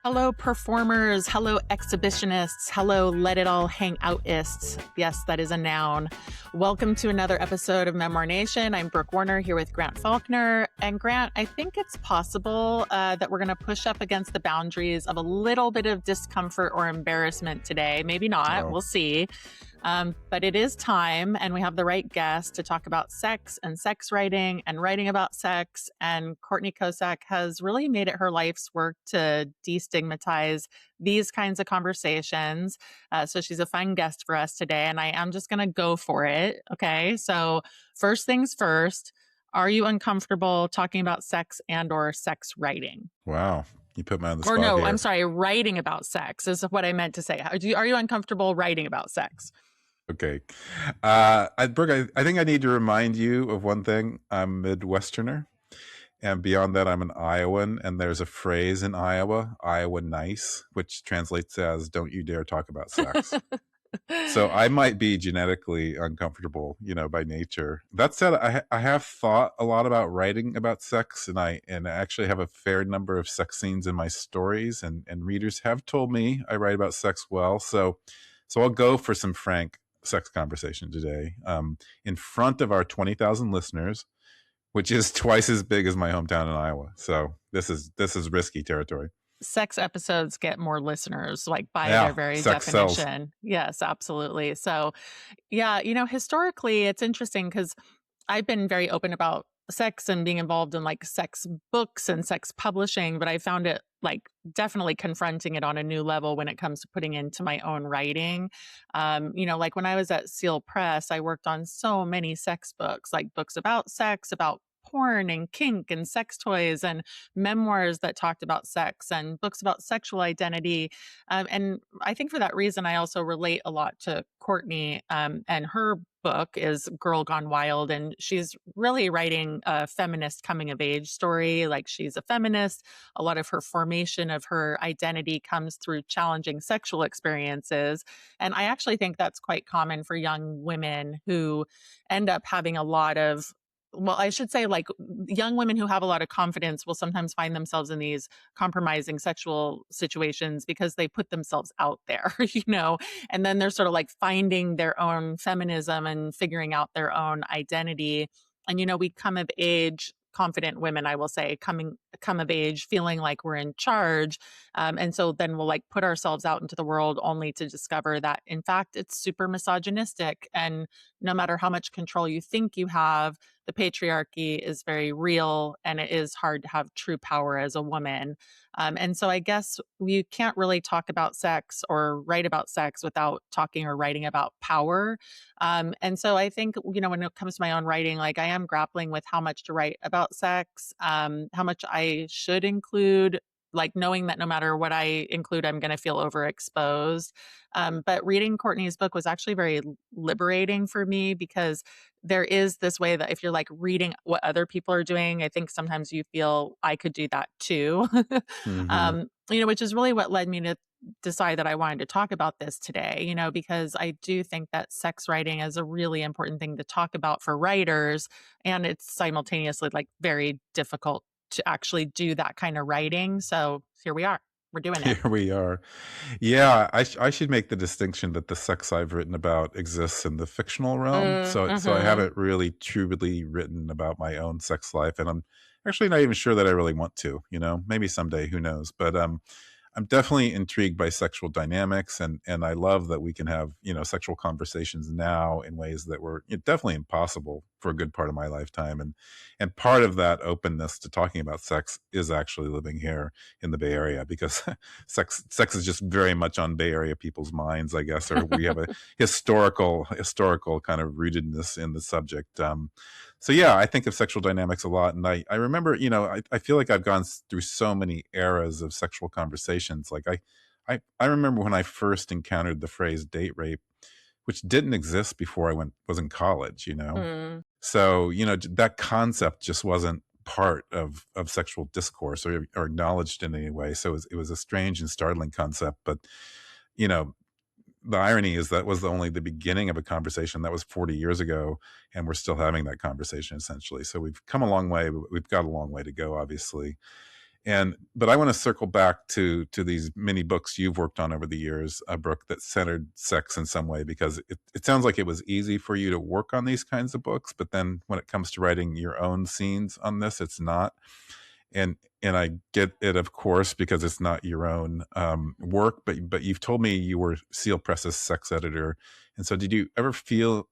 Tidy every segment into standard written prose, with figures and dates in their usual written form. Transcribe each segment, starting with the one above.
Hello, performers. Hello, exhibitionists. Hello, let it all hang outists. Yes, that is a noun. Welcome to another episode of Memoir Nation. I'm Brooke Warner here with Grant Faulkner. And Grant, I think it's possible that we're going to push up against the boundaries of a little bit of discomfort or embarrassment today. Maybe not. We'll see. But it is time, and we have the right guest to talk about sex and sex writing and writing about sex. And Courtney Kocak has really made it her life's work to destigmatize these kinds of conversations. So she's a fun guest for us today, and I am just going to go for it. Okay, so first things first, are you uncomfortable talking about sex and or sex writing? Wow. You put me on the spot Or no, here. I'm sorry, writing about sex is what I meant to say. Are you uncomfortable writing about sex? Okay. Brooke, I think I need to remind you of one thing. I'm Midwesterner. And beyond that, I'm an Iowan. And there's a phrase in Iowa nice, which translates as don't you dare talk about sex. So I might be genetically uncomfortable, by nature. That said, I have thought a lot about writing about sex, and I actually have a fair number of sex scenes in my stories, and readers have told me I write about sex well. So I'll go for some frank sex conversation today in front of our 20,000 listeners, which is twice as big as my hometown in Iowa. So this is risky territory. Sex episodes get more listeners, like by their very definition. Sells. Yes, absolutely. So yeah, historically it's interesting because I've been very open about sex and being involved in like sex books and sex publishing, but I found it like definitely confronting it on a new level when it comes to putting into my own writing. Like when I was at Seal Press, I worked on so many sex books, like books about sex, about porn and kink and sex toys and memoirs that talked about sex and books about sexual identity. And I think for that reason, I also relate a lot to Courtney, and her book is Girl Gone Wild. And she's really writing a feminist coming of age story. Like she's a feminist. A lot of her formation of her identity comes through challenging sexual experiences. And I actually think that's quite common for young women who end up having a lot of, well, I should say like young women who have a lot of confidence will sometimes find themselves in these compromising sexual situations because they put themselves out there, and then they're sort of like finding their own feminism and figuring out their own identity. And, we come of age, confident women, I will say, come of age feeling like we're in charge. And so then we'll like put ourselves out into the world only to discover that, in fact, it's super misogynistic. And no matter how much control you think you have, the patriarchy is very real and it is hard to have true power as a woman. And so I guess you can't really talk about sex or write about sex without talking or writing about power. And so I think, when it comes to my own writing, like I am grappling with how much to write about sex, how much I should include, like knowing that no matter what I include, I'm going to feel overexposed. But reading Courtney's book was actually very liberating for me because there is this way that if you're like reading what other people are doing, I think sometimes you feel I could do that too. Which is really what led me to decide that I wanted to talk about this today, because I do think that sex writing is a really important thing to talk about for writers. And it's simultaneously like very difficult to actually do that kind of writing. So here we are. We're doing it. Here we are. Yeah, I should make the distinction that the sex I've written about exists in the fictional realm. So I haven't really truly written about my own sex life. And I'm actually not even sure that I really want to, maybe someday, who knows. But I'm definitely intrigued by sexual dynamics, and I love that we can have, sexual conversations now in ways that were definitely impossible for a good part of my lifetime. And part of that openness to talking about sex is actually living here in the Bay Area, because sex is just very much on Bay Area people's minds, I guess, or we have a historical kind of rootedness in the subject. So yeah, I think of sexual dynamics a lot. And I remember, I feel like I've gone through so many eras of sexual conversations. Like I remember when I first encountered the phrase date rape, which didn't exist before I was in college, So, that concept just wasn't part of sexual discourse or acknowledged in any way. So it was a strange and startling concept. But, the irony is that was only the beginning of a conversation that was 40 years ago, and we're still having that conversation essentially. So we've come a long way, but we've got a long way to go, obviously. But I want to circle back to these many books you've worked on over the years, Brooke, that centered sex in some way, because it sounds like it was easy for you to work on these kinds of books, but then when it comes to writing your own scenes on this, it's not. And I get it, of course, because it's not your own work. But you've told me you were Seal Press's sex editor, and so did you ever feel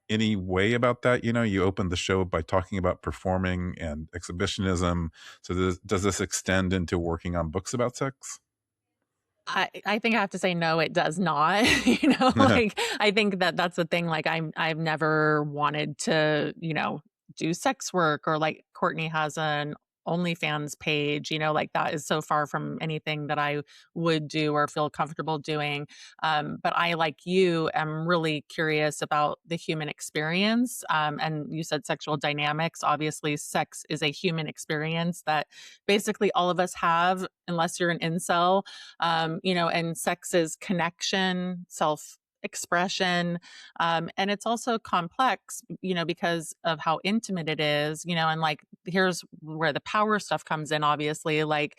any way about that? You opened the show by talking about performing and exhibitionism. So does this extend into working on books about sex? I think I have to say no, it does not. Like I think that that's the thing. Like I've never wanted to, do sex work, or like Courtney has an OnlyFans page, like that is so far from anything that I would do or feel comfortable doing. But I, like you, am really curious about the human experience. And you said sexual dynamics. Obviously, sex is a human experience that basically all of us have, unless you're an incel. And sex is connection, self expression. And it's also complex, because of how intimate it is, and like, here's where the power stuff comes in, obviously. Like,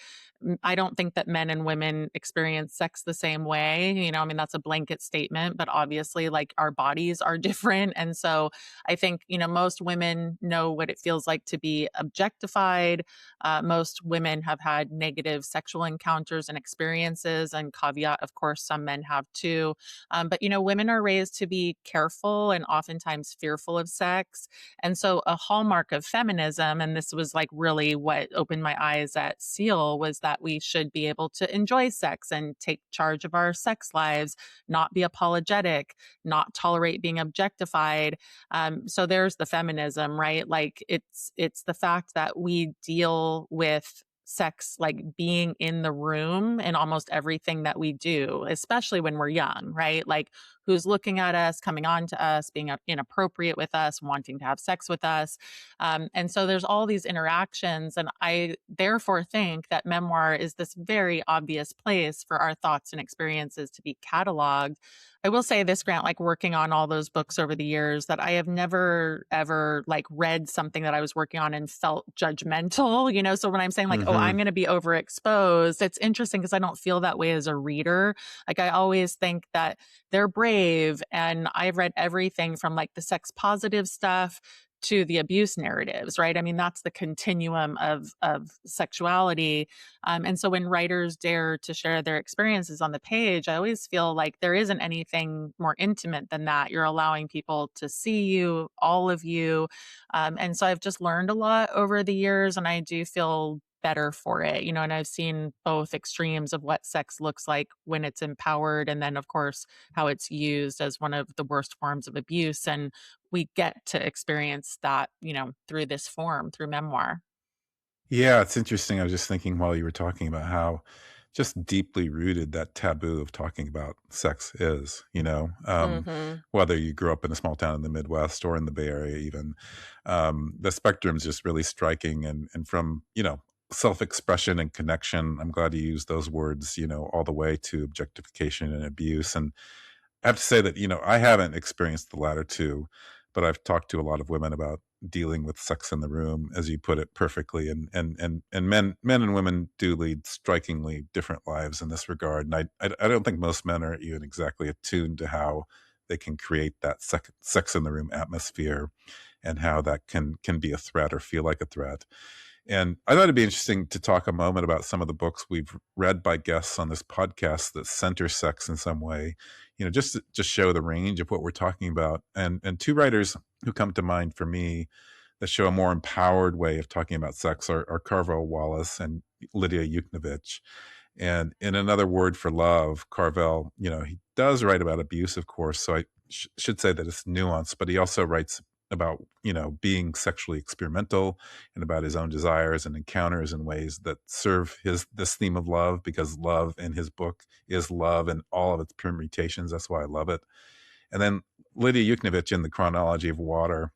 I don't think that men and women experience sex the same way. I mean, that's a blanket statement, but obviously, like, our bodies are different. And so I think, most women know what it feels like to be objectified. Most women have had negative sexual encounters and experiences, and caveat, of course, some men have too. But, women are raised to be careful and oftentimes fearful of sex. And so a hallmark of feminism, and this was like really what opened my eyes at Seal, was that we should be able to enjoy sex and take charge of our sex lives, not be apologetic, not tolerate being objectified. So there's the feminism, right? Like, it's the fact that we deal with sex like being in the room in almost everything that we do, especially when we're young, right? Like, who's looking at us, coming on to us, being inappropriate with us, wanting to have sex with us. And so there's all these interactions. And I therefore think that memoir is this very obvious place for our thoughts and experiences to be cataloged. I will say this, Grant, like working on all those books over the years, that I have never ever like read something that I was working on and felt judgmental, So when I'm saying like, oh, I'm Hmm. going to be overexposed, it's interesting because I don't feel that way as a reader. Like, I always think that they're brave, and I've read everything from like the sex positive stuff to the abuse narratives, right? I mean, that's the continuum of sexuality. And so when writers dare to share their experiences on the page, I always feel like there isn't anything more intimate than that. You're allowing people to see you, all of you. And so I've just learned a lot over the years, and I do feel better for it, and I've seen both extremes of what sex looks like when it's empowered, and then, of course, how it's used as one of the worst forms of abuse. And we get to experience that, through this form, through memoir. Yeah, it's interesting. I was just thinking while you were talking about how just deeply rooted that taboo of talking about sex is, Mhm. whether you grew up in a small town in the Midwest or in the Bay Area, even. The spectrum is just really striking. And from, self expression and connection, I'm glad you used those words, all the way to objectification and abuse. And I have to say that, I haven't experienced the latter two, but I've talked to a lot of women about dealing with sex in the room, as you put it perfectly. And men and women do lead strikingly different lives in this regard. And I don't think most men are even exactly attuned to how they can create that sex in the room atmosphere, and how that can be a threat or feel like a threat. And I thought it'd be interesting to talk a moment about some of the books we've read by guests on this podcast that center sex in some way, just to just show the range of what we're talking about. And two writers who come to mind for me that show a more empowered way of talking about sex are Carvel Wallace and Lydia Yuknovich. And in Another Word for Love, Carvel, he does write about abuse, of course. So I should say that it's nuanced, but he also writes about, being sexually experimental, and about his own desires and encounters in ways that serve this theme of love, because love in his book is love in all of its permutations. That's why I love it. And then Lydia Yuknovich, in The Chronology of Water,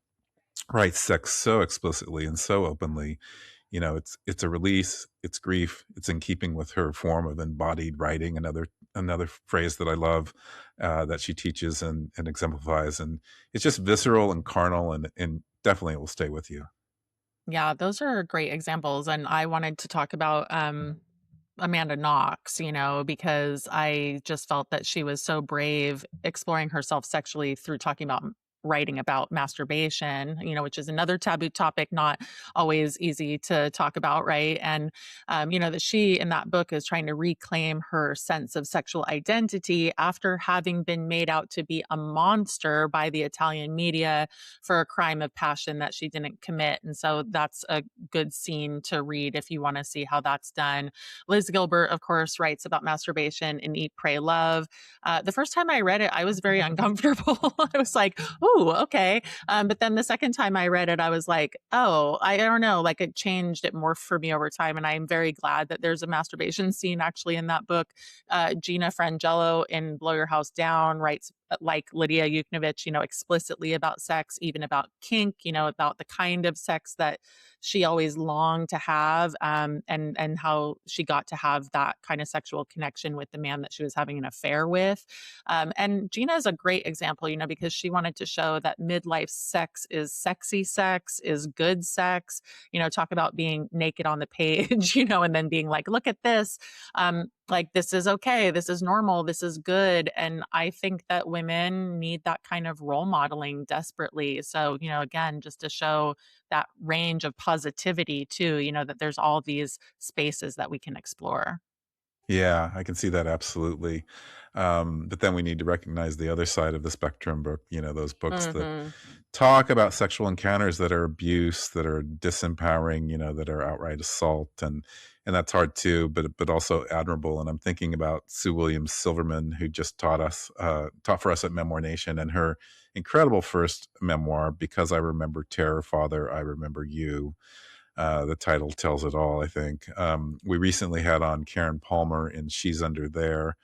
writes sex so explicitly and so openly. It's a release, it's grief, it's in keeping with her form of embodied writing. Another phrase that I love, that she teaches and exemplifies, and it's just visceral and carnal, and definitely it will stay with you. Yeah, those are great examples. And I wanted to talk about Amanda Knox, because I just felt that she was so brave exploring herself sexually through talking about writing about masturbation, which is another taboo topic, not always easy to talk about, right? And, that she in that book is trying to reclaim her sense of sexual identity after having been made out to be a monster by the Italian media for a crime of passion that she didn't commit. And so that's a good scene to read if you want to see how that's done. Liz Gilbert, of course, writes about masturbation in Eat, Pray, Love. The first time I read it, I was very uncomfortable. I was like, "Ooh, okay." But then the second time I read it, I was like, "Oh, I don't know." Like it changed, it morphed for me over time, and I'm very glad that there's a masturbation scene actually in that book. Gina Frangello in Blow Your House Down writes like Lydia Yuknovich, explicitly about sex, even about kink, about the kind of sex that she always longed to have, and how she got to have that kind of sexual connection with the man that she was having an affair with. And Gina is a great example, because she wanted to show that midlife sex is sexy sex, is good sex, talk about being naked on the page, and then being like, look at this. Like, this is okay, this is normal, this is good. And I think that women need that kind of role modeling desperately. So, again, just to show that range of positivity too, that there's all these spaces that we can explore. Yeah, I can see that absolutely. But then we need to recognize the other side of the spectrum book, those books that Hmm. talk about sexual encounters that are abuse, that are disempowering, that are outright assault, and that's hard too, but also admirable. And I'm thinking about Sue Williams Silverman, who just taught for us at Memoir Nation, and her incredible first memoir, Because I Remember Terror, Father, I Remember You. The title tells it all, I think. We recently had on Karen Palmer in She's Under There,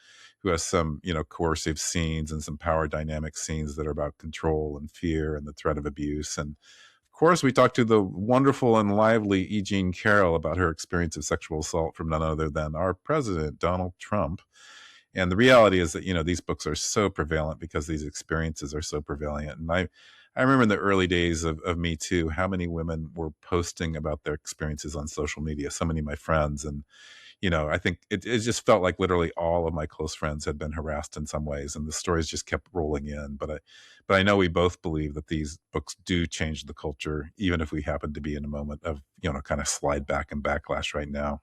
who has some, coercive scenes and some power dynamic scenes that are about control and fear and the threat of abuse. And of course, we talked to the wonderful and lively E. Jean Carroll about her experience of sexual assault from none other than our president, Donald Trump. And the reality is that, these books are so prevalent because these experiences are so prevalent. And I remember in the early days of Me Too, how many women were posting about their experiences on social media, so many of my friends. And, I think it just felt like literally all of my close friends had been harassed in some ways, and the stories just kept rolling in. But I know we both believe that these books do change the culture, even if we happen to be in a moment of, kind of slide back and backlash right now.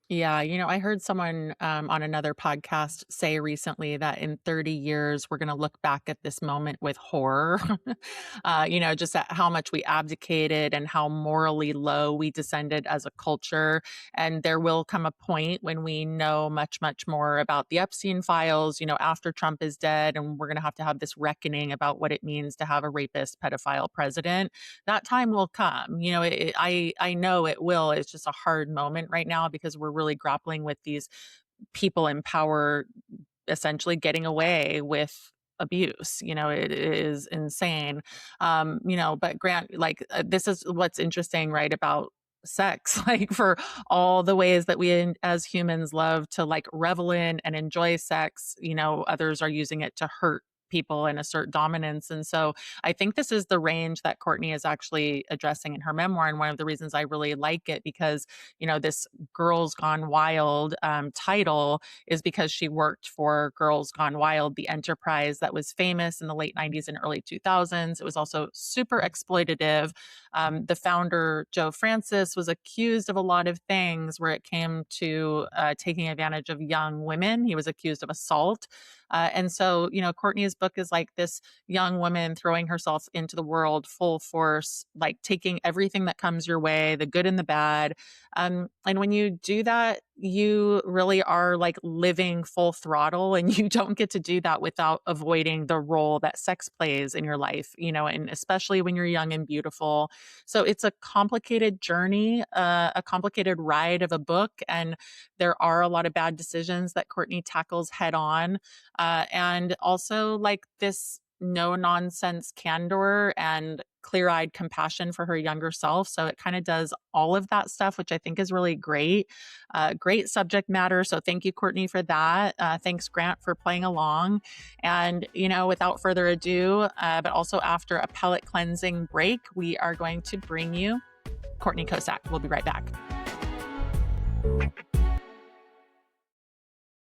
Yeah, I heard someone on another podcast say recently that in 30 years, we're going to look back at this moment with horror. Just at how much we abdicated and how morally low we descended as a culture. And there will come a point when we know much, much more about the Epstein files, after Trump is dead. And we're going to have this reckoning about what it means to have a rapist, pedophile president. That time will come. I know it will. It's just a hard moment right now because we're really grappling with these people in power essentially getting away with abuse. It is insane. But Grant, like, this is what's interesting, right, about sex, like, for all the ways that we as humans love to like revel in and enjoy sex, others are using it to hurt people and assert dominance. And so I think this is the range that Courtney is actually addressing in her memoir. And one of the reasons I really like it, because, this Girls Gone Wild title is because she worked for Girls Gone Wild, the enterprise that was famous in the late 90s and early 2000s. It was also super exploitative. The founder, Joe Francis, was accused of a lot of things where it came to taking advantage of young women. He was accused of assault. And so, Courtney's book is like this young woman throwing herself into the world full force, like taking everything that comes your way, the good and the bad. And when you do that, you really are like living full throttle, and you don't get to do that without avoiding the role that sex plays in your life, and especially when you're young and beautiful. So it's a complicated journey, a complicated ride of a book. And there are a lot of bad decisions that Courtney tackles head on. And also like this no nonsense candor and clear eyed compassion for her younger self. So it kind of does all of that stuff, which I think is really great. Great subject matter. So thank you, Courtney, for that. Thanks, Grant, for playing along. And, without further ado, but also after a pellet cleansing break, we are going to bring you Courtney Kocak. We'll be right back.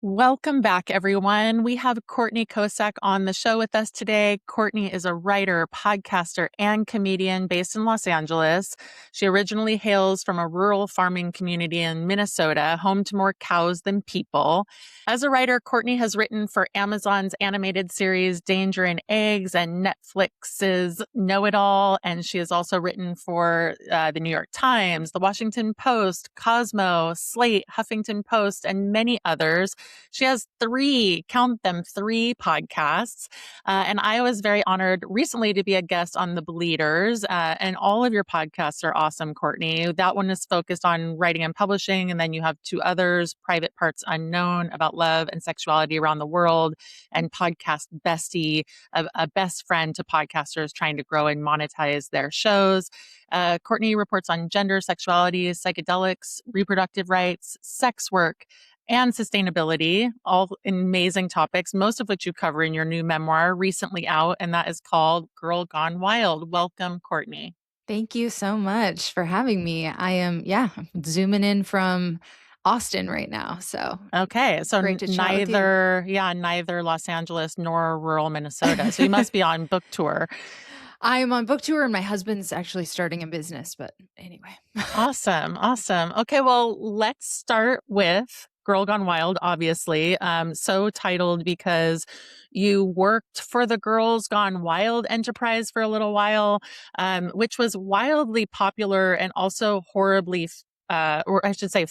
Welcome back, everyone. We have Courtney Kocak on the show with us today. Courtney is a writer, podcaster, and comedian based in Los Angeles. She originally hails from a rural farming community in Minnesota, home to more cows than people. As a writer, Courtney has written for Amazon's animated series Danger and Eggs and Netflix's Know It All. And she has also written for the New York Times, the Washington Post, Cosmo, Slate, Huffington Post, and many others. She has count them, three podcasts. And I was very honored recently to be a guest on The Bleeders. And all of your podcasts are awesome, Courtney. That one is focused on writing and publishing. And then you have two others, Private Parts Unknown, about love and sexuality around the world, and Podcast Bestie, a best friend to podcasters trying to grow and monetize their shows. Courtney reports on gender, sexuality, psychedelics, reproductive rights, sex work, and sustainability, all amazing topics, most of which you cover in your new memoir recently out, and that is called Girl Gone Wild. Welcome, Courtney. Thank you so much for having me. I am, zooming in from Austin right now. So okay, so neither Los Angeles nor rural Minnesota. So you must be on book tour. I am on book tour, and my husband's actually starting a business. But anyway, awesome. Okay, well, let's start with Girl Gone Wild, obviously. So titled because you worked for the Girls Gone Wild enterprise for a little while, which was wildly popular and also horribly or I should say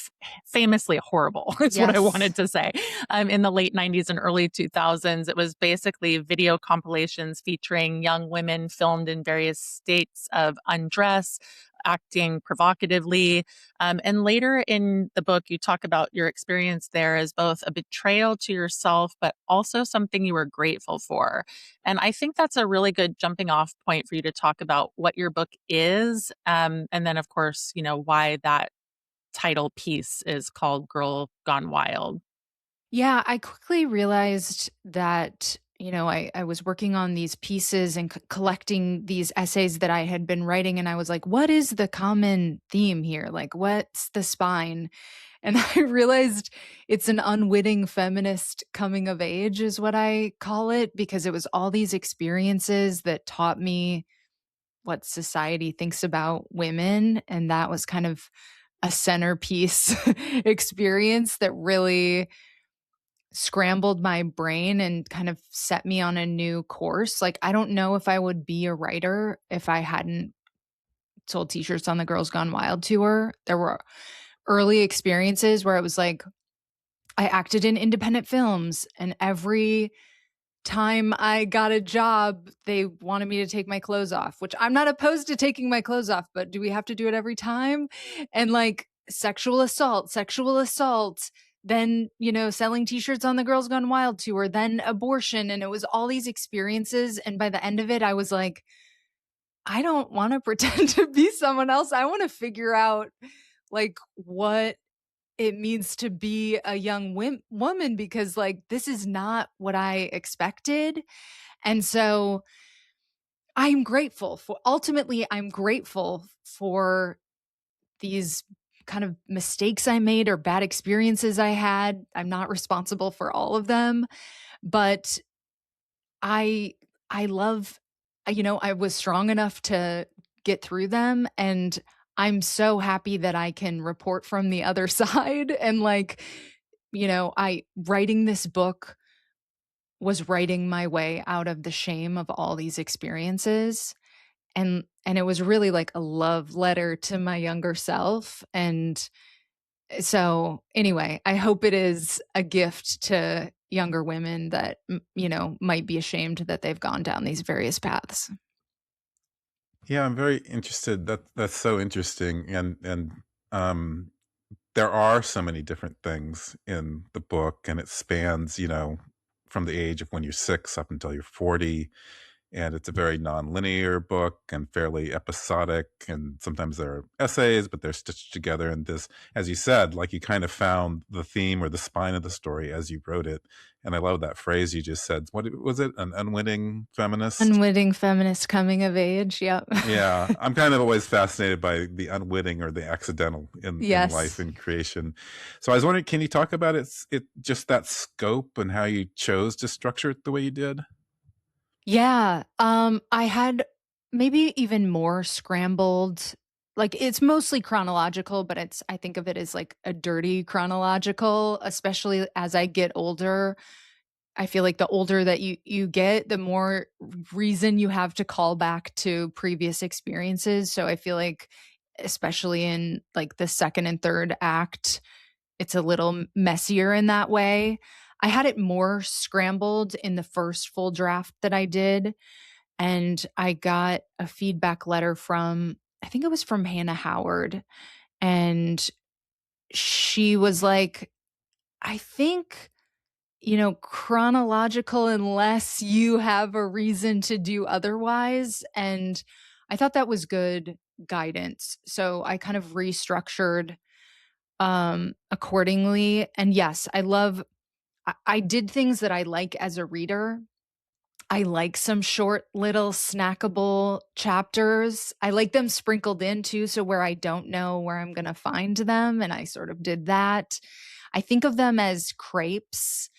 famously horrible is what I wanted to say. In the late 90s and early 2000s, it was basically video compilations featuring young women filmed in various states of undress, acting provocatively. And later in the book, you talk about your experience there as both a betrayal to yourself, but also something you were grateful for. And I think that's a really good jumping off point for you to talk about what your book is. And then, of course, why that title piece is called Girl Gone Wild. Yeah, I quickly realized that, I was working on these pieces and collecting these essays that I had been writing. And I was like, what is the common theme here? Like, what's the spine? And I realized it's an unwitting feminist coming of age is what I call it, because it was all these experiences that taught me what society thinks about women. And that was kind of a centerpiece experience that really scrambled my brain and kind of set me on a new course. Like, I don't know if I would be a writer if I hadn't sold t-shirts on the Girls Gone Wild tour. There were early experiences where it was like, I acted in independent films, and every time I got a job, they wanted me to take my clothes off, which I'm not opposed to taking my clothes off, but do we have to do it every time? And like sexual assault, then, selling t-shirts on the Girls Gone Wild tour, then abortion. And it was all these experiences. And by the end of it, I was like, I don't want to pretend to be someone else. I want to figure out like what it means to be a young woman, because like this is not what I expected. And so I'm grateful for these kind of mistakes I made or bad experiences I had. I'm not responsible for all of them, but I love, I was strong enough to get through them, and I'm so happy that I can report from the other side. And like, writing this book was writing my way out of the shame of all these experiences. And it was really like a love letter to my younger self. And so anyway, I hope it is a gift to younger women that, might be ashamed that they've gone down these various paths. Yeah, I'm very interested. That's so interesting. And there are so many different things in the book, and it spans, from the age of when you're 6 up until you're 40. and it's a very non-linear book and fairly episodic, and sometimes there are essays, but they're stitched together in this, as you said, like you kind of found the theme or the spine of the story as you wrote it. And I love that phrase you just said. What was it? An unwitting feminist? Unwitting feminist coming of age. Yep. Yeah, I'm kind of always fascinated by the unwitting or the accidental in life Yes. and creation. So I was wondering, can you talk about it just that scope and how you chose to structure it the way you did? Yeah. I had maybe even more scrambled. Like it's mostly chronological, but I think of it as like a dirty chronological, especially as I get older. I feel like the older that you get, the more reason you have to call back to previous experiences. So I feel like especially in like the second and third act, it's a little messier in that way. I had it more scrambled in the first full draft that I did, and I got a feedback letter from, I think it was from Hannah Howard, and she was like, "I think, chronological unless you have a reason to do otherwise." And I thought that was good guidance. So I kind of restructured accordingly. And yes, I did things that I like as a reader. I like some short little snackable chapters. I like them sprinkled in too, so where I don't know where I'm going to find them, and I sort of did that. I think of them as crepes,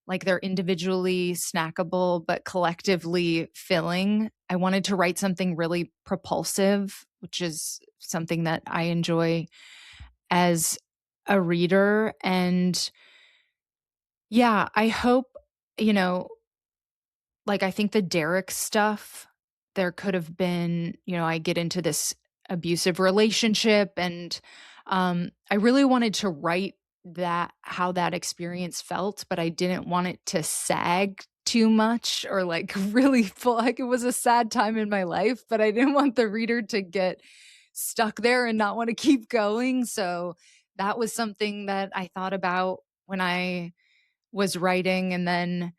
like they're individually snackable but collectively filling. I wanted to write something really propulsive, which is something that I enjoy as a reader. And yeah, I hope, you know, like I think the Derek stuff, there could have been, I get into this abusive relationship, and I really wanted to write that how that experience felt, but I didn't want it to sag too much or like really feel like it was a sad time in my life, but I didn't want the reader to get stuck there and not want to keep going. So that was something that I thought about when I was writing. And then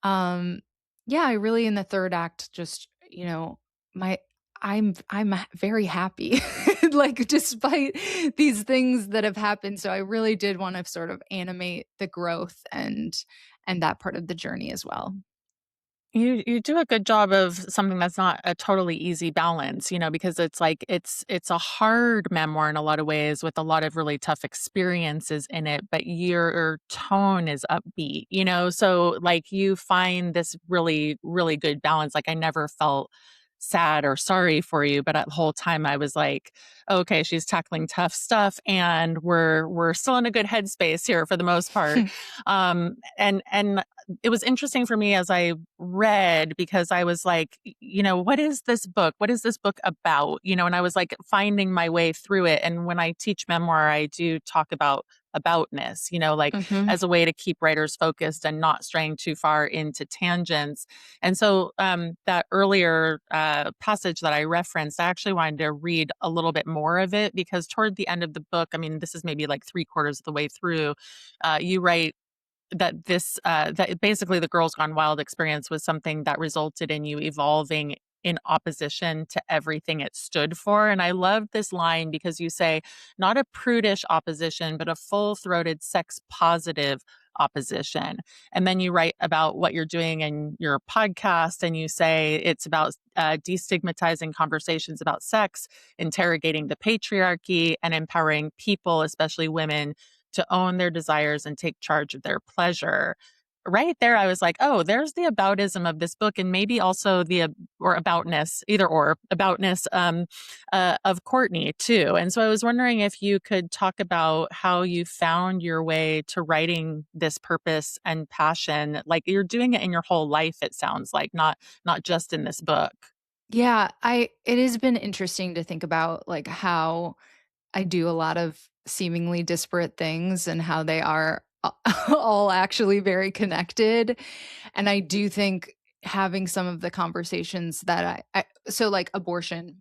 um yeah, I really in the third act just, my I'm very happy like despite these things that have happened. So I really did want to sort of animate the growth and that part of the journey as well. You do a good job of something that's not a totally easy balance, because it's like it's a hard memoir in a lot of ways with a lot of really tough experiences in it, but your tone is upbeat, so like you find this really, really good balance. Like I never felt sad or sorry for you, but at the whole time I was like, okay, she's tackling tough stuff and we're still in a good headspace here for the most part. And it was interesting for me as I read because I was like, what is this book? What is this book about? And I was like finding my way through it. And when I teach memoir, I do talk about aboutness, like Mhm. as a way to keep writers focused and not straying too far into tangents. And so that earlier passage that I referenced, I actually wanted to read a little bit more of it because toward the end of the book, I mean, this is maybe like 3/4 of the way through, you write that basically the Girls Gone Wild experience was something that resulted in you evolving in opposition to everything it stood for. And I love this line because you say, not a prudish opposition, but a full-throated sex positive opposition. And then you write about what you're doing in your podcast, and you say it's about destigmatizing conversations about sex, interrogating the patriarchy, and empowering people, especially women, to own their desires and take charge of their pleasure. Right there, I was like, oh, there's the aboutism of this book, and maybe also or aboutness, either or aboutness of Courtney too. And so I was wondering if you could talk about how you found your way to writing this purpose and passion. Like you're doing it in your whole life, it sounds like, not just in this book. Yeah, it has been interesting to think about like how I do a lot of seemingly disparate things and how they are all actually very connected. And I do think having some of the conversations that so like abortion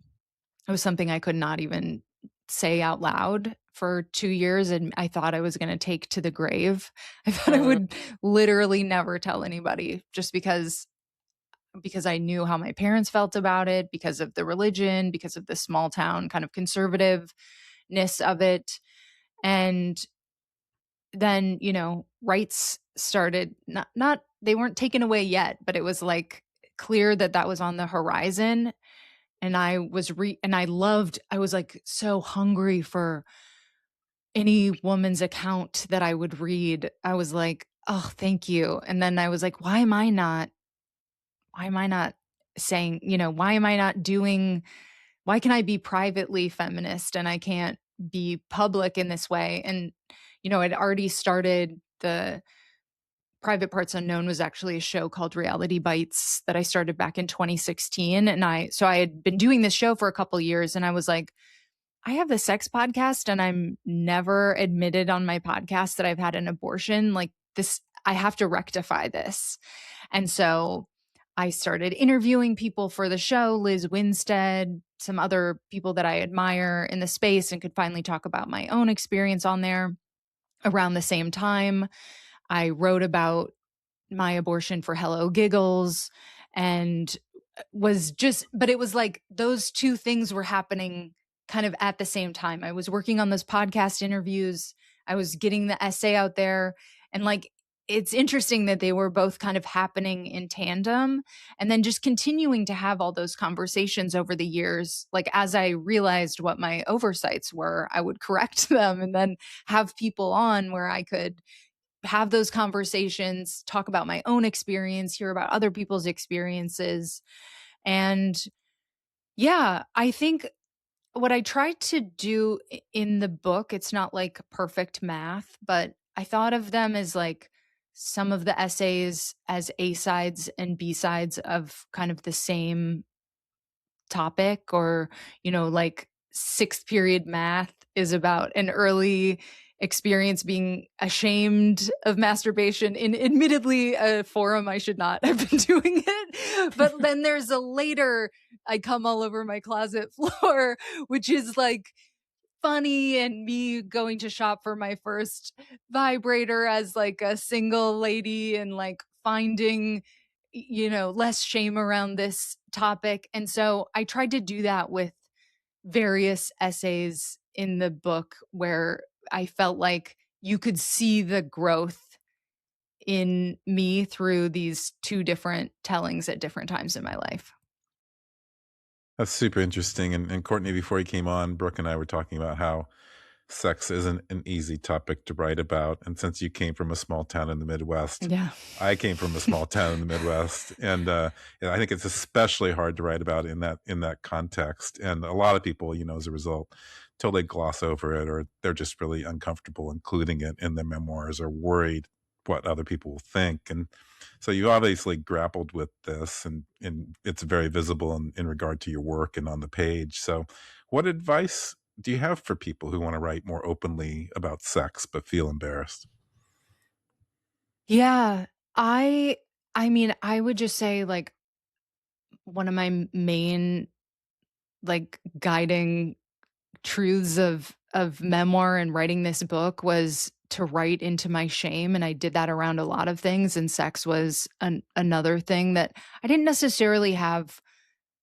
was something I could not even say out loud for 2 years, and I thought I was gonna take to the grave. I thought I Mm, would literally never tell anybody just because because I knew how my parents felt about it, because of the religion, because of the small town kind of conservativeness of it. And then, rights started, not they weren't taken away yet, but it was like clear that that was on the horizon. And I was I was like so hungry for any woman's account that I would read. I was like, oh, thank you. And then I was like, why am I not saying, why can I be privately feminist and I can't be public in this way? And, I'd already started the Private Parts Unknown was actually a show called Reality Bites that I started back in 2016. And I had been doing this show for a couple years and I was like, I have the sex podcast and I'm never admitted on my podcast that I've had an abortion. Like this, I have to rectify this. And so I started interviewing people for the show, Liz Winstead, some other people that I admire in the space, and could finally talk about my own experience on there. Around the same time, I wrote about my abortion for Hello Giggles and but it was like those two things were happening kind of at the same time. I was working on those podcast interviews, I was getting the essay out there, and like it's interesting that they were both kind of happening in tandem, and then just continuing to have all those conversations over the years. Like as I realized what my oversights were, I would correct them and then have people on where I could have those conversations, talk about my own experience, hear about other people's experiences. And yeah, I think what I tried to do in the book, it's not like perfect math, but I thought of them as like some of the essays as A sides and B sides of kind of the same topic, or, like sixth period math is about an early experience being ashamed of masturbation in admittedly a forum I should not have been doing it. But then there's a later, I come all over my closet floor, which is like funny, and me going to shop for my first vibrator as like a single lady and like finding less shame around this topic. And so I tried to do that with various essays in the book where I felt like you could see the growth in me through these two different tellings at different times in my life. That's super interesting. And Courtney, before you came on, Brooke and I were talking about how sex isn't an easy topic to write about. And since you came from a small town in the Midwest, Yeah. I came from a small town in the Midwest, and I think it's especially hard to write about in that context. And a lot of people, as a result, totally gloss over it, or they're just really uncomfortable including it in their memoirs, or worried what other people will think. And so you obviously grappled with this, and it's very visible in regard to your work and on the page. So what advice do you have for people who want to write more openly about sex but feel embarrassed? Yeah. I mean, I would just say like one of my main like guiding truths of memoir and writing this book was to write into my shame, and I did that around a lot of things, and sex was another thing that I didn't necessarily have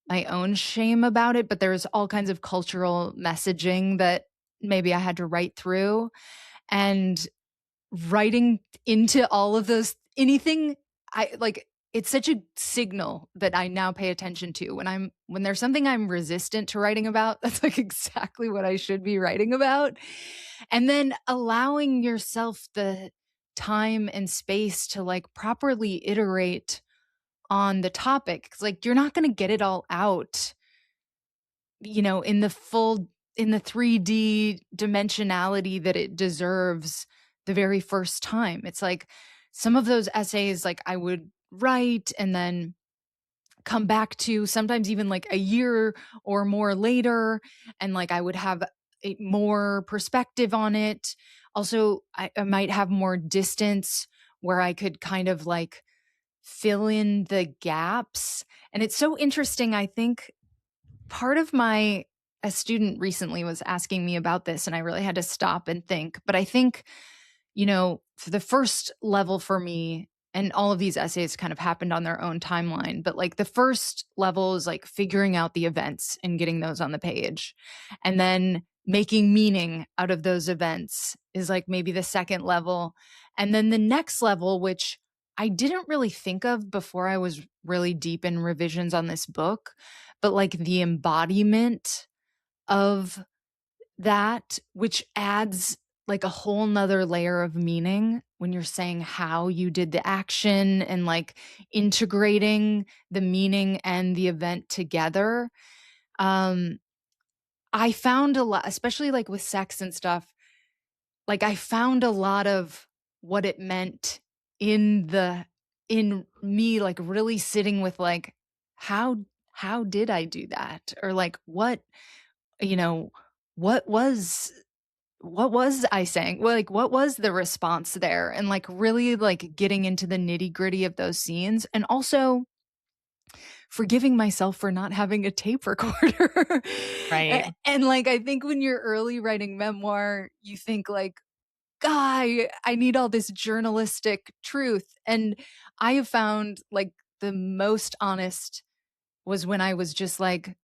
my own shame about it, but there's all kinds of cultural messaging that maybe I had to write through. And writing into all of those, anything I like, it's such a signal that I now pay attention to when there's something I'm resistant to writing about. That's like exactly what I should be writing about. And then allowing yourself the time and space to like properly iterate on the topic, 'cause like you're not going to get it all out in the 3D dimensionality that it deserves the very first time. It's like some of those essays, like I would write and then come back to sometimes even like a year or more later, and like I would have more perspective on it. Also, I might have more distance where I could kind of like fill in the gaps. And it's so interesting. I think part of a student recently was asking me about this, and I really had to stop and think. But I think, for the first level for me, and all of these essays kind of happened on their own timeline, but like the first level is like figuring out the events and getting those on the page. And then making meaning out of those events is like maybe the second level. And then the next level, which I didn't really think of before I was really deep in revisions on this book, but like the embodiment of that, which adds like a whole nother layer of meaning when you're saying how you did the action and like integrating the meaning and the event together. I found a lot, especially like with sex and stuff, like I found a lot of what it meant in me, like really sitting with like, how did I do that? Or like what, you know, what was I saying? Well, like, what was the response there? And like really like getting into the nitty-gritty of those scenes, and also forgiving myself for not having a tape recorder. Right. And like I think when you're early writing memoir, you think like, God, I need all this journalistic truth. And I have found like the most honest was when I was just like,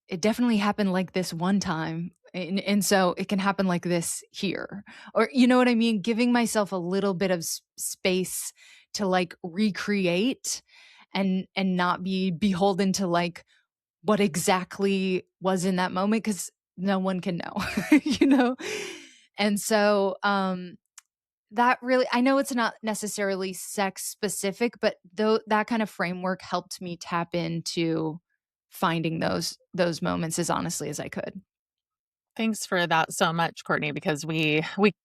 it definitely happened like this one time. And so it can happen like this here. Or, you know what I mean? Giving myself a little bit of space to like recreate and not be beholden to like what exactly was in that moment, because no one can know, you know? And so, that really, I know it's not necessarily sex specific, but though that kind of framework helped me tap into finding those moments as honestly as I could. Thanks for that so much, Courtney, because we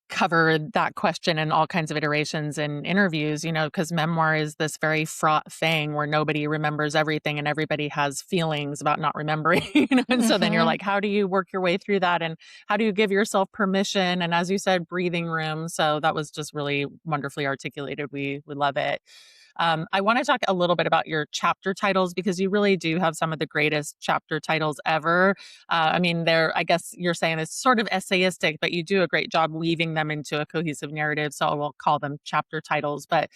covered that question in all kinds of iterations in interviews, because memoir is this very fraught thing where nobody remembers everything and everybody has feelings about not remembering, and so then you're Mhm. like, how do you work your way through that? And how do you give yourself permission? And as you said, breathing room. So that was just really wonderfully articulated. We love it. I want to talk a little bit about your chapter titles because you really do have some of the greatest chapter titles ever. I mean, I guess you're saying it's sort of essayistic, but you do a great job weaving them into a cohesive narrative. So we'll call them chapter titles. But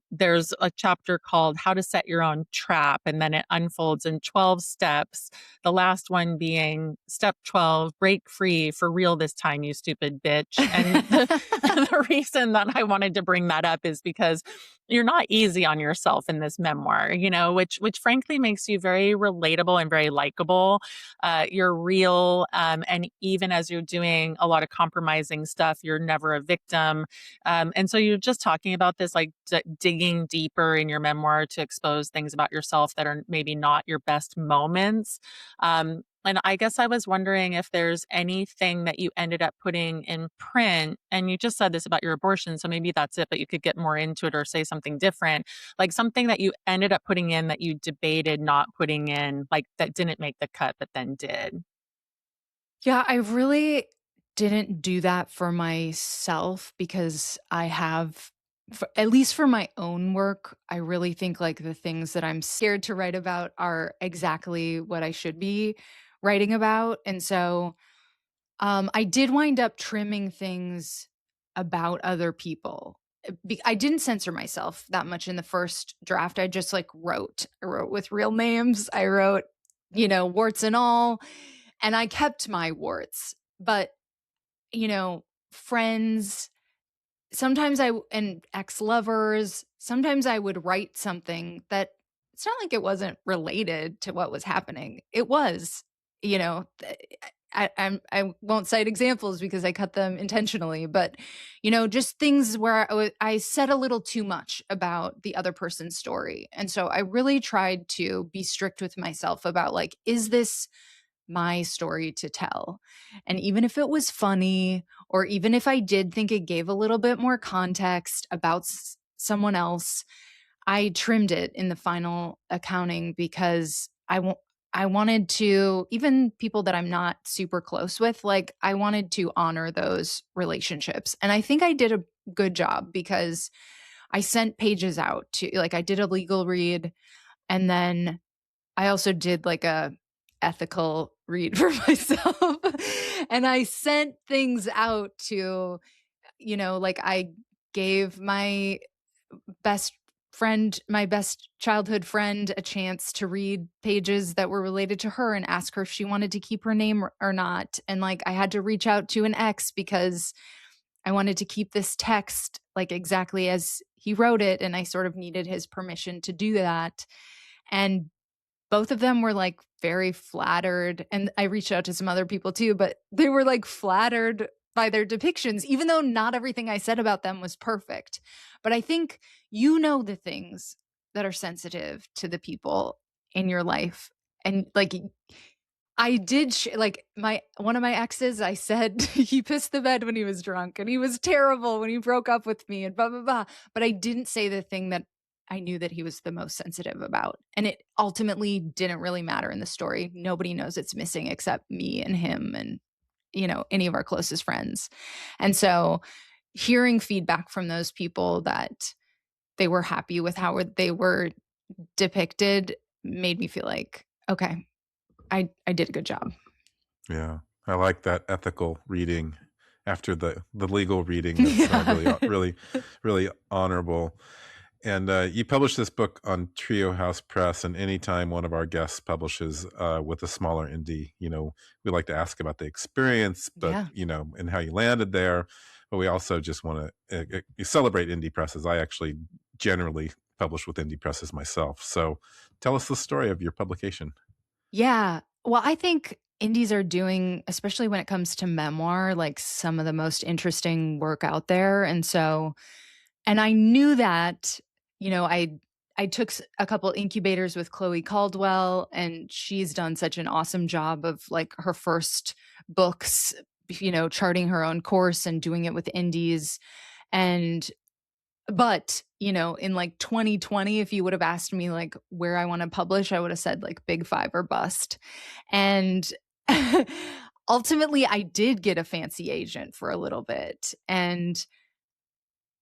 there's a chapter called How to Set Your Own Trap, and then it unfolds in 12 steps. The last one being step 12, break free for real this time, you stupid bitch. And the reason that I wanted to bring that up is because you're not easy on yourself in this memoir, which frankly makes you very relatable and very likable. You're real. And even as you're doing a lot of compromising stuff, you're never a victim. And so you're just talking about this, like digging deeper in your memoir to expose things about yourself that are maybe not your best moments. And I guess I was wondering if there's anything that you ended up putting in print, and you just said this about your abortion, so maybe that's it, but you could get more into it or say something different, like something that you ended up putting in that you debated not putting in, like that didn't make the cut, but then did. Yeah, I really didn't do that for myself because I have, at least for my own work, I really think like the things that I'm scared to write about are exactly what I should be writing about. And so I did wind up trimming things about other people. I didn't censor myself that much in the first draft. I just like wrote. I wrote with real names. I wrote, warts and all. And I kept my warts. But, friends, sometimes and ex-lovers, sometimes I would write something that it's not like it wasn't related to what was happening. It was, you know, th- I won't cite examples because I cut them intentionally, but just things where I said a little too much about the other person's story. And so I really tried to be strict with myself about like, is this my story to tell? And even if it was funny, or even if I did think it gave a little bit more context about someone else, I trimmed it in the final accounting because I wanted to, even people that I'm not super close with, like I wanted to honor those relationships. And I think I did a good job because I sent pages out to, like, I did a legal read, and then I also did like a ethical read for myself. And I sent things out to, like I gave my best friend, my best childhood friend, a chance to read pages that were related to her and ask her if she wanted to keep her name or not. And like I had to reach out to an ex because I wanted to keep this text like exactly as he wrote it, and I sort of needed his permission to do that. And both of them were like very flattered, and I reached out to some other people too, but they were like flattered by their depictions, even though not everything I said about them was perfect. But I think you know the things that are sensitive to the people in your life. And like I did like one of my exes, I said he pissed the bed when he was drunk and he was terrible when he broke up with me and blah blah blah. But I didn't say the thing that I knew that he was the most sensitive about. And it ultimately didn't really matter in the story. Nobody knows it's missing except me and him and, you know, any of our closest friends. And so hearing feedback from those people that they were happy with how they were depicted made me feel like, okay, I did a good job. Yeah. I like that ethical reading after the legal reading. That's really honorable. And you published this book on Trio House Press, and anytime one of our guests publishes with a smaller indie, you know, we like to ask about the experience, but, you know, and how you landed there. But we also just want to celebrate indie presses. I actually generally publish with indie presses myself. So tell us the story of your publication. Yeah. Well, I think indies are doing, especially when it comes to memoir, like some of the most interesting work out there. And so, and I knew that, you know, I took a couple incubators with Chloe Caldwell, and she's done such an awesome job of like her first books, you know, charting her own course and doing it with indies. But, you know, in like 2020, if you would have asked me like where I want to publish, I would have said like Big Five or bust. And ultimately, I did get a fancy agent for a little bit, and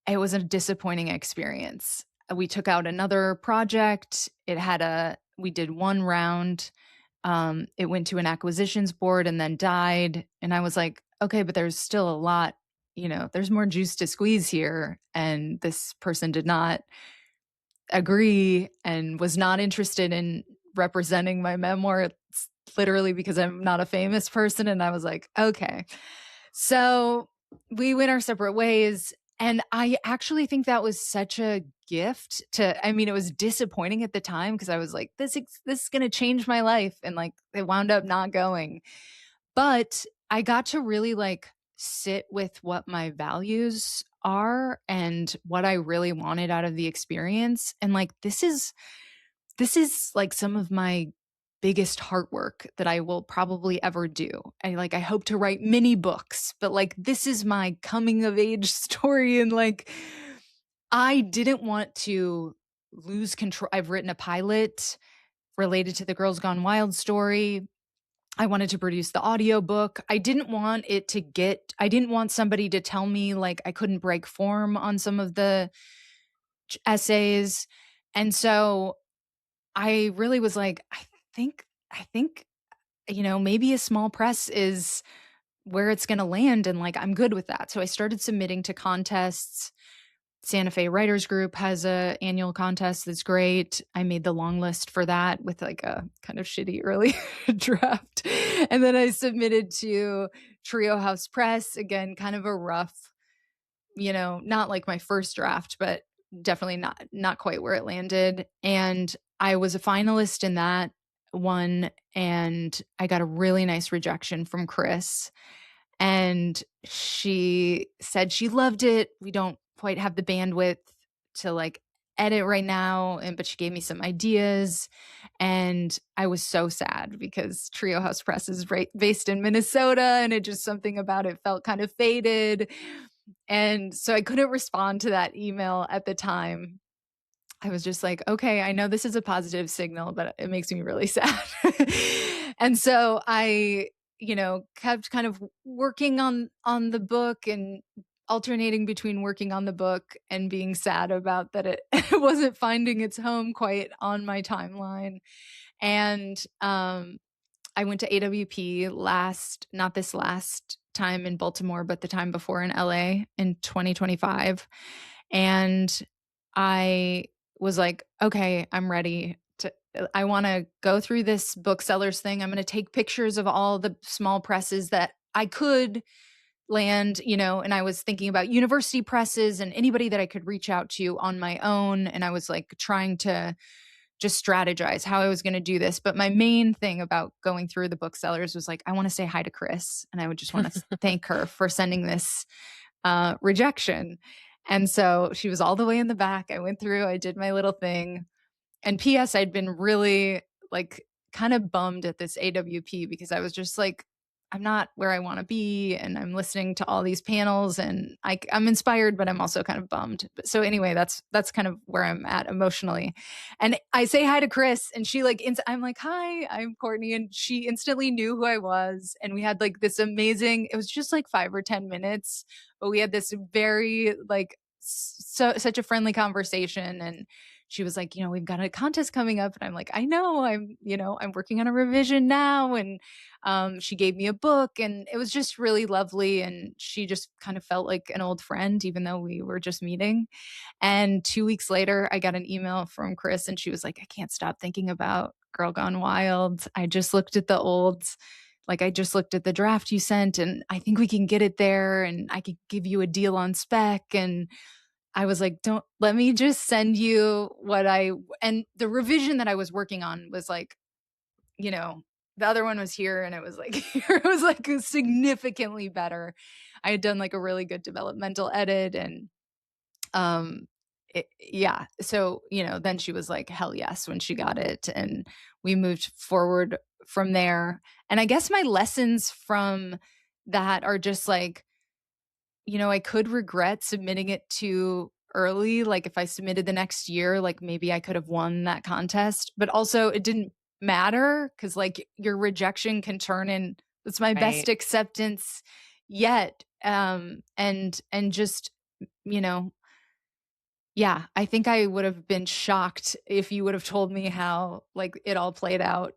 it was a disappointing experience. We took out another project. We did one round. It went to an acquisitions board and then died. And I was like, okay, but there's still a lot, you know, there's more juice to squeeze here. And this person did not agree and was not interested in representing my memoir. It's literally because I'm not a famous person. And I was like, okay. So we went our separate ways. And I actually think that was such a gift I mean, it was disappointing at the time because I was like, this is going to change my life. And like, it wound up not going. But I got to really like sit with what my values are and what I really wanted out of the experience. And like, this is like some of my biggest heart work that I will probably ever do. I hope to write many books, but like this is my coming of age story. And like I didn't want to lose control. I've written a pilot related to the Girls Gone Wild story. I wanted to produce the audiobook. I didn't want somebody to tell me like I couldn't break form on some of the essays. And so I really was like, I think, you know, maybe a small press is where it's going to land. And like, I'm good with that. So I started submitting to contests. Santa Fe Writers Group has a annual contest that's great. I made the long list for that with like a kind of shitty early draft. And then I submitted to Trio House Press, again, kind of a rough, you know, not like my first draft, but definitely not quite where it landed. And I was a finalist in that one, and I got a really nice rejection from Chris. And she said she loved it. We don't quite have the bandwidth to like edit right now, but she gave me some ideas. And I was so sad because Trio House Press is based in Minnesota, and it just something about it felt kind of faded. And so I couldn't respond to that email at the time. I was just like, okay, I know this is a positive signal, but it makes me really sad. And so I, you know, kept kind of working on the book and alternating between working on the book and being sad about that it wasn't finding its home quite on my timeline. And I went to AWP not this last time in Baltimore, but the time before in LA in 2025. And I was like, okay, I'm ready I want to go through this booksellers thing. I'm going to take pictures of all the small presses that I could land, and I was thinking about university presses and anybody that I could reach out to on my own. And I was like trying to just strategize how I was going to do this. But my main thing about going through the booksellers was like, I want to say hi to Chris. And I would just want to thank her for sending this rejection. And so she was all the way in the back. I went through, I did my little thing. And P.S. I'd been really like kind of bummed at this AWP because I was just like, I'm not where I want to be. And I'm listening to all these panels and I'm inspired, but I'm also kind of bummed. So anyway, that's kind of where I'm at emotionally. And I say hi to Chris and she like, I'm like, hi, I'm Courtney. And she instantly knew who I was. And we had like this amazing, it was just like 5 or 10 minutes, but we had this very like, such a friendly conversation. And she was like, we've got a contest coming up. And I'm like, I know, I'm working on a revision now. And she gave me a book and it was just really lovely. And she just kind of felt like an old friend, even though we were just meeting. And 2 weeks later, I got an email from Chris and she was like, I can't stop thinking about Girl Gone Wild. I just looked at the draft you sent and I think we can get it there and I could give you a deal on spec. And I was like, don't let me just send you and the revision that I was working on was like, the other one was here and it was like, it was like significantly better. I had done like a really good developmental edit and, yeah. So, then she was like, hell yes, when she got it and we moved forward from there. And I guess my lessons from that are just like, I could regret submitting it too early. Like if I submitted the next year, like maybe I could have won that contest, but also it didn't matter because like your rejection can turn in, it's my best acceptance yet. And just, yeah, I think I would have been shocked if you would have told me how like it all played out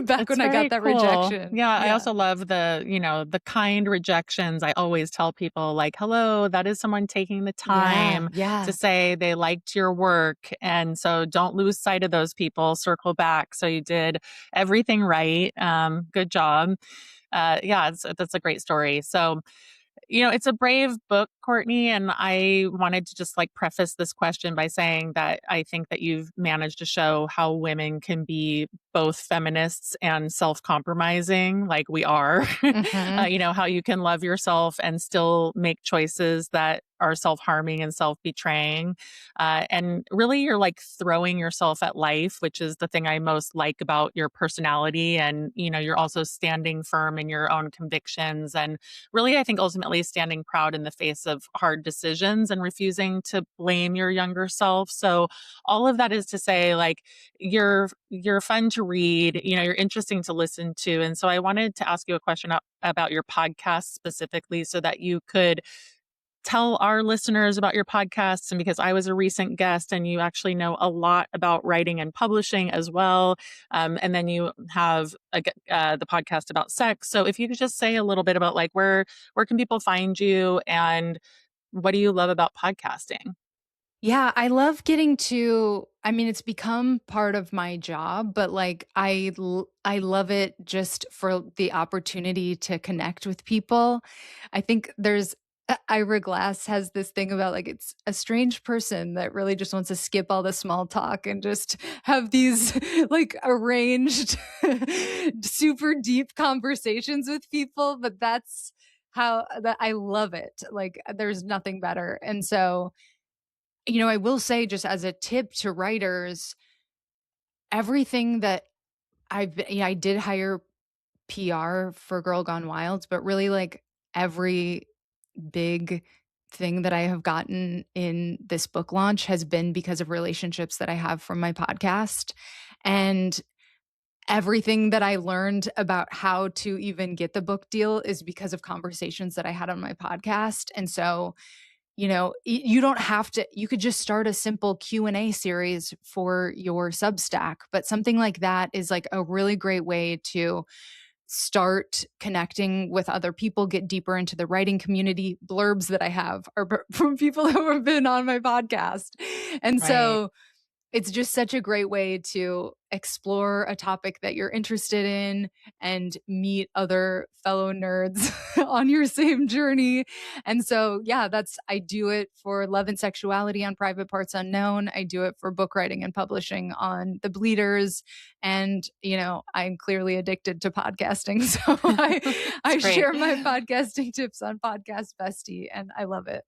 back when I got that rejection. Yeah, I also love the kind rejections. I always tell people like, hello, that is someone taking the time to say they liked your work. And so don't lose sight of those people, circle back. So you did everything right. Good job. That's a great story. So it's a brave book, Courtney, and I wanted to just like preface this question by saying that I think that you've managed to show how women can be both feminists and self-compromising, like we are. Mm-hmm. How you can love yourself and still make choices that are self-harming and self-betraying. And really, you're like throwing yourself at life, which is the thing I most like about your personality. And, you're also standing firm in your own convictions. And really, I think ultimately standing proud in the face of hard decisions and refusing to blame your younger self. So all of that is to say, like, you're fun to read, you're interesting to listen to. And so I wanted to ask you a question about your podcast specifically so that you could tell our listeners about your podcasts. And because I was a recent guest and you actually know a lot about writing and publishing as well. And then you have the podcast about sex. So if you could just say a little bit about like where can people find you and what do you love about podcasting? Yeah, I love it's become part of my job, but like I love it just for the opportunity to connect with people. I think Ira Glass has this thing about like it's a strange person that really just wants to skip all the small talk and just have these like arranged super deep conversations with people, but that's how that I love it. Like there's nothing better. And so I will say just as a tip to writers, everything that I did hire PR for Girl Gone Wild, but really like every big thing that I have gotten in this book launch has been because of relationships that I have from my podcast. And everything that I learned about how to even get the book deal is because of conversations that I had on my podcast. And so you don't have to, you could just start a simple Q&A series for your Substack, but something like that is like a really great way to start connecting with other people, get deeper into the writing community. Blurbs that I have are from people who have been on my podcast. And so it's just such a great way to explore a topic that you're interested in and meet other fellow nerds on your same journey. And so, yeah, I do it for Love and Sexuality on Private Parts Unknown. I do it for book writing and publishing on The Bleeders. And, I'm clearly addicted to podcasting. So I share my podcasting tips on Podcast Bestie, and I love it.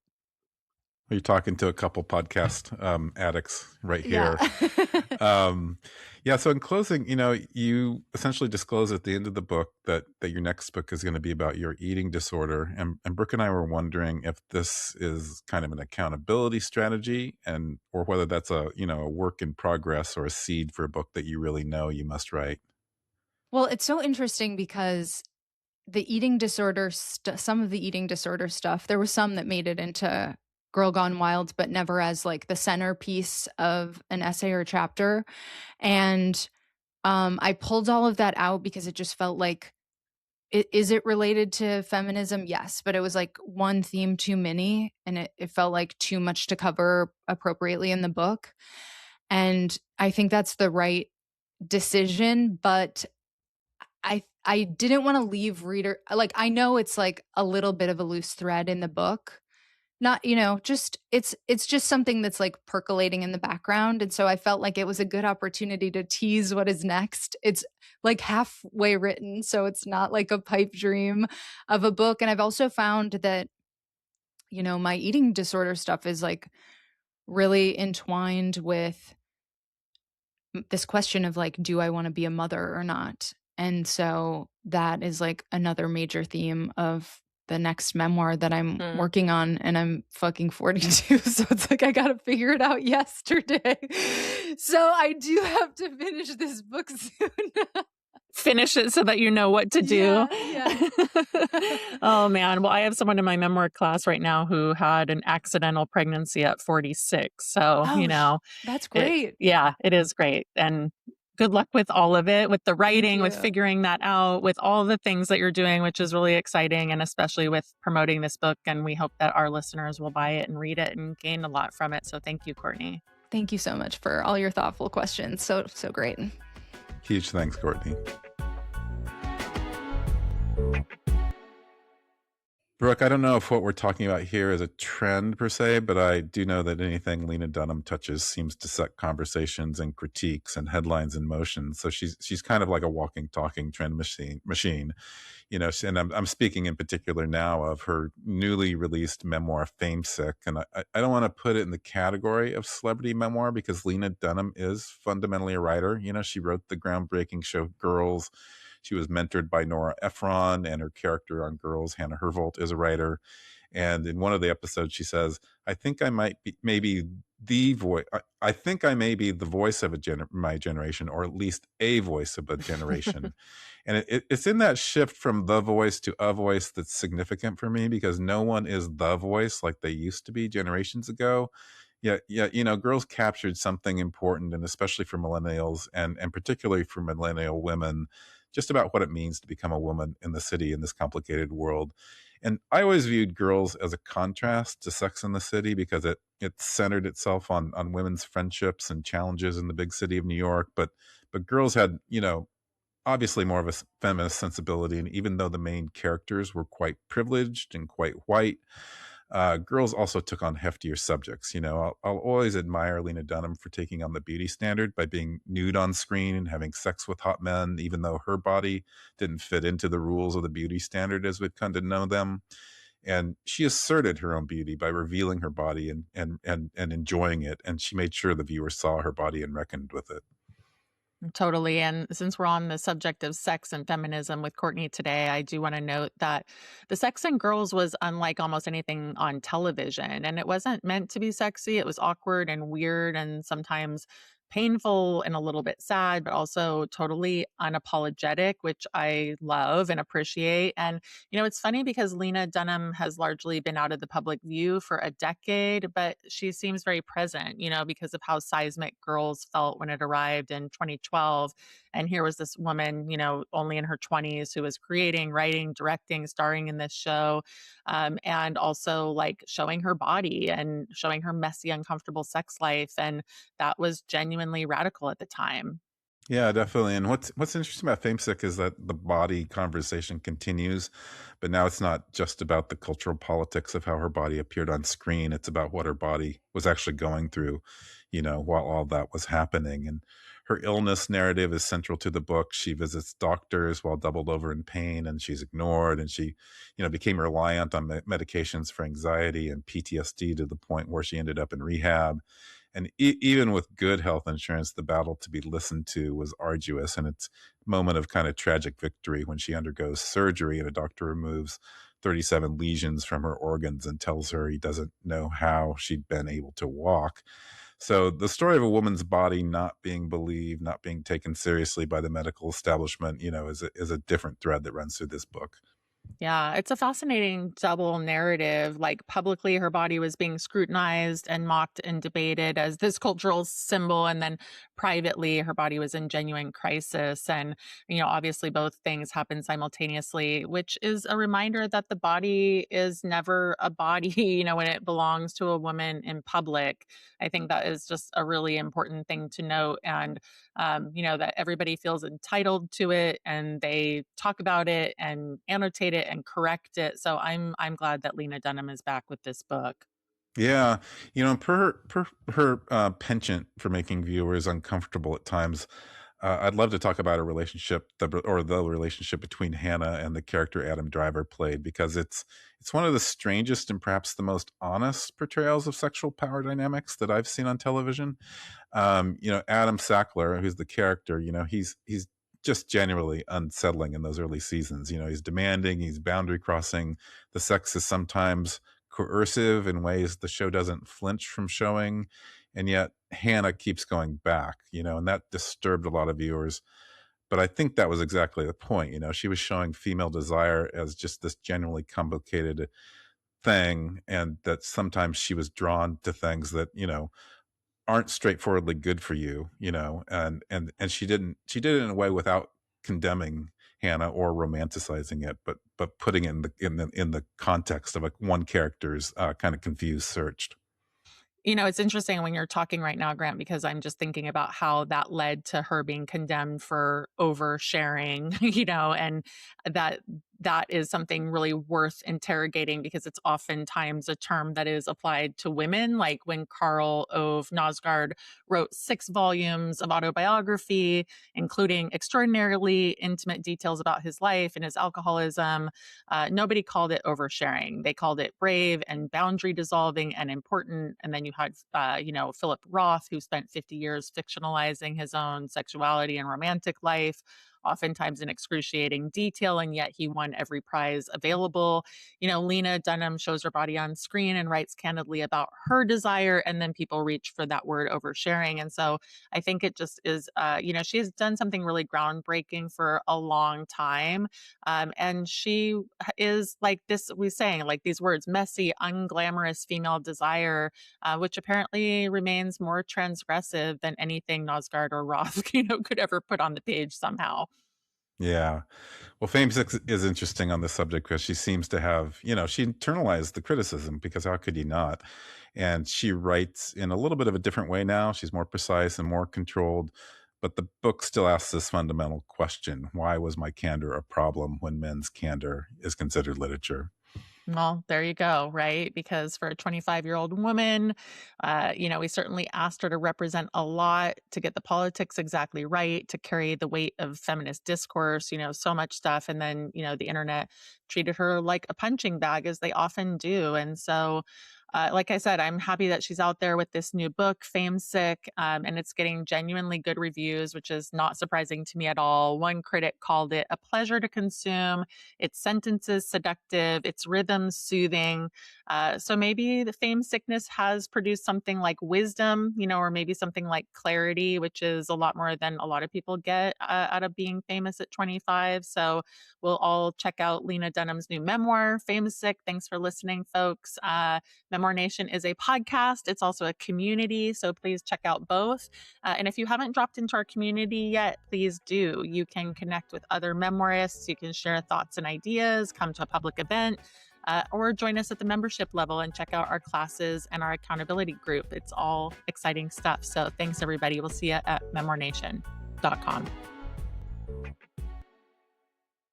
You're talking to a couple podcast addicts right here. Yeah. Yeah. So in closing, you essentially disclose at the end of the book that your next book is going to be about your eating disorder. And Brooke and I were wondering if this is kind of an accountability strategy, or whether that's a work in progress or a seed for a book that you really know you must write. Well, it's so interesting because the eating disorder some of the eating disorder stuff, there was some that made it into Girl Gone Wild, but never as like the centerpiece of an essay or chapter. And I pulled all of that out because it just felt like, is it related to feminism? Yes, but it was like one theme too many, and it felt like too much to cover appropriately in the book. And I think that's the right decision, but I didn't want to leave reader, like, I know it's like a little bit of a loose thread in the book. Not, just it's just something that's like percolating in the background. And so I felt like it was a good opportunity to tease what is next. It's like halfway written, so it's not like a pipe dream of a book. And I've also found that, my eating disorder stuff is like really entwined with this question of like, do I want to be a mother or not? And so that is like another major theme of the next memoir that I'm working on, and I'm fucking 42. So it's like, I got to figure it out yesterday. So I do have to finish this book soon. Finish it so that you know what to do. Yeah. Oh man. Well, I have someone in my memoir class right now who had an accidental pregnancy at 46. So, that's great. It is great. And good luck with all of it, with the writing, with figuring that out, with all the things that you're doing, which is really exciting. And especially with promoting this book. And we hope that our listeners will buy it and read it and gain a lot from it. So thank you, Courtney. Thank you so much for all your thoughtful questions. So great. Huge thanks, Courtney. Brooke, I don't know if what we're talking about here is a trend per se, but I do know that anything Lena Dunham touches seems to set conversations and critiques and headlines in motion. So she's kind of like a walking, talking trend machine. And I'm speaking in particular now of her newly released memoir, Famesick. And I don't want to put it in the category of celebrity memoir because Lena Dunham is fundamentally a writer. She wrote the groundbreaking show Girls. She was mentored by Nora Ephron, and her character on Girls, Hannah Hervold, is a writer. And in one of the episodes, she says, "I think I might be maybe the voice. I think I may be the voice of my generation, or at least a voice of a generation." And it's in that shift from the voice to a voice that's significant for me, because no one is the voice like they used to be generations ago. Yeah. Girls captured something important, and especially for millennials, and particularly for millennial women, just about what it means to become a woman in the city in this complicated world. And I always viewed Girls as a contrast to Sex and the City, because it centered itself on women's friendships and challenges in the big city of New York. But Girls had, obviously more of a feminist sensibility. And even though the main characters were quite privileged and quite white, Girls also took on heftier subjects. I'll always admire Lena Dunham for taking on the beauty standard by being nude on screen and having sex with hot men, even though her body didn't fit into the rules of the beauty standard as we've come to know them. And she asserted her own beauty by revealing her body and enjoying it. And she made sure the viewer saw her body and reckoned with it. Totally. And since we're on the subject of sex and feminism with Courtney today, I do want to note that the Sex and Girls was unlike almost anything on television. And it wasn't meant to be sexy. It was awkward and weird and sometimes painful and a little bit sad, but also totally unapologetic, which I love and appreciate. And, it's funny because Lena Dunham has largely been out of the public view for a decade, but she seems very present, because of how seismic Girls felt when it arrived in 2012 And here was this woman, only in her 20s, who was creating, writing, directing, starring in this show, and also like showing her body and showing her messy, uncomfortable sex life. And that was genuinely radical at the time. Yeah, definitely. And what's interesting about Famesick is that the body conversation continues, but now it's not just about the cultural politics of how her body appeared on screen. It's about what her body was actually going through, while all that was happening. And her illness narrative is central to the book. She visits doctors while doubled over in pain, and she's ignored, and she, became reliant on medications for anxiety and PTSD to the point where she ended up in rehab. And even with good health insurance, the battle to be listened to was arduous. And it's a moment of kind of tragic victory when she undergoes surgery and a doctor removes 37 lesions from her organs and tells her he doesn't know how she'd been able to walk. So the story of a woman's body not being believed, not being taken seriously by the medical establishment, is a different thread that runs through this book. Yeah, it's a fascinating double narrative. Like, publicly, her body was being scrutinized and mocked and debated as this cultural symbol. And then privately, her body was in genuine crisis. And, obviously, both things happen simultaneously, which is a reminder that the body is never a body, when it belongs to a woman in public. I think that is just a really important thing to note. And that everybody feels entitled to it and they talk about it and annotate it and correct it. So I'm glad that Lena Dunham is back with this book. Yeah, per her penchant for making viewers uncomfortable at times, I'd love to talk about a relationship, the relationship between Hannah and the character Adam Driver played, because it's one of the strangest and perhaps the most honest portrayals of sexual power dynamics that I've seen on television. Adam Sackler, who's the character, he's just genuinely unsettling in those early seasons. He's demanding, he's boundary crossing. The sex is sometimes coercive in ways the show doesn't flinch from showing. And yet Hannah keeps going back, and that disturbed a lot of viewers. But I think that was exactly the point. She was showing female desire as just this genuinely complicated thing, and that sometimes she was drawn to things that, aren't straightforwardly good for you, and she did it in a way without condemning Hannah or romanticizing it, but putting it in the context of one character's kind of confused search. It's interesting when you're talking right now, Grant, because I'm just thinking about how that led to her being condemned for oversharing, and that that is something really worth interrogating because it's oftentimes a term that is applied to women. Like when Karl Ove Nosgard wrote 6 volumes of autobiography, including extraordinarily intimate details about his life and his alcoholism, nobody called it oversharing. They called it brave and boundary dissolving and important. And then you had, Philip Roth, who spent 50 years fictionalizing his own sexuality and romantic life, oftentimes in excruciating detail, and yet he won every prize available. Lena Dunham shows her body on screen and writes candidly about her desire, and then people reach for that word oversharing. And so I think it just is, she has done something really groundbreaking for a long time. And she is like this, we saying like these words, messy, unglamorous female desire, which apparently remains more transgressive than anything Nosgard or Roth, could ever put on the page somehow. Yeah. Well, Fame Six is interesting on this subject because she seems to have, she internalized the criticism, because how could you not? And she writes in a little bit of a different way now. She's more precise and more controlled. But the book still asks this fundamental question: why was my candor a problem when men's candor is considered literature? Well, there you go, right? Because for a 25-year-old woman, we certainly asked her to represent a lot, to get the politics exactly right, to carry the weight of feminist discourse, so much stuff. And then, the internet treated her like a punching bag, as they often do. And so, like I said, I'm happy that she's out there with this new book, Fame Sick, and it's getting genuinely good reviews, which is not surprising to me at all. One critic called it a pleasure to consume, its sentences seductive, its rhythms soothing. So maybe the fame sickness has produced something like wisdom, or maybe something like clarity, which is a lot more than a lot of people get out of being famous at 25. So we'll all check out Lena Dunham's new memoir, Fame Sick. Thanks for listening, folks. Memoir Memoir Nation is a podcast. It's also a community, so please check out both. And if you haven't dropped into our community yet, please do. You can connect with other memoirists. You can share thoughts and ideas, come to a public event, or join us at the membership level and check out our classes and our accountability group. It's all exciting stuff. So thanks, everybody. We'll see you at memoirnation.com.